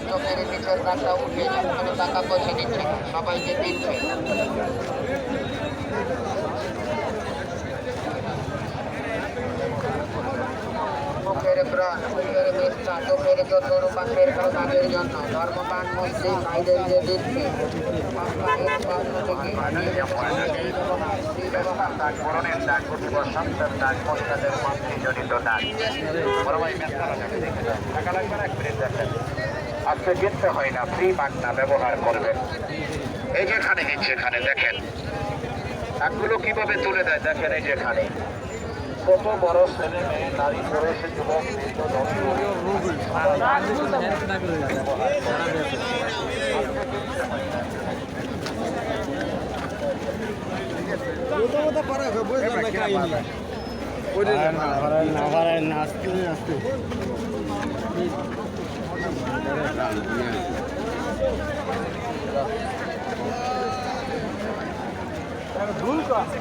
চোখের নিচের কাজটা উঠে কোনো টাকা পয়সা দিচ্ছে না, সবাইকে দিচ্ছে। মুখের প্রাণ, মুখের মিথ্যা, চোখের জন্য রূপাক্ষের প্রদানের জন্য ধর্মপান মুসলিম ভাইদেরকে দিচ্ছে। আজকে কিনতে হয় না, ফ্রি মাগনা ব্যবহার করবেন। এই যেখানে দেখেন একগুলো কিভাবে তুলে দেয়, দেখেন এই যেখানে কত বড় ছেলে মেয়ে, নারী পুরুষ, যুবক সামনে লোক আছে।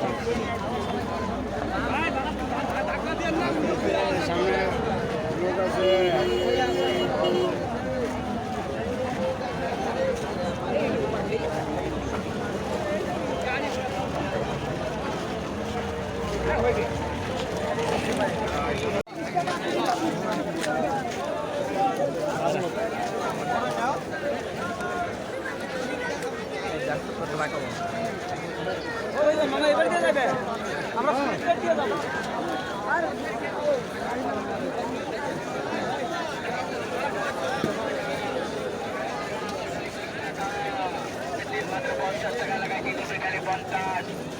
মানে এবার দিয়ে যাবে আমরা দিয়ে যাবো।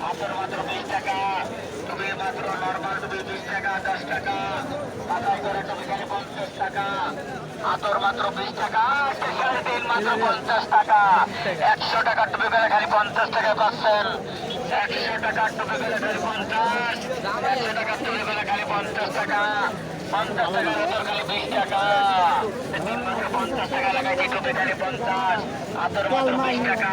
আতর মাত্র 20 টাকা, টুপি মাত্র নর্মাল টুপি 20 টাকা 10 টাকা, মাথায় করে টুপি খালি 50 টাকা, আতর মাত্র 20 টাকা, স্পেশাল ডিল মাত্র 50 টাকা, 100 টাকা টুপি করে খালি 50 টাকা পাচ্ছেন, 100 টাকা টুপি করে খালি 50, 100 টাকা টুপি করে খালি 50 টাকা, 50 টাকা আতর খালি 20 টাকা, মাত্র 50 টাকা লাগাইছি টুপি খালি 50, আতর মাত্র 20 টাকা।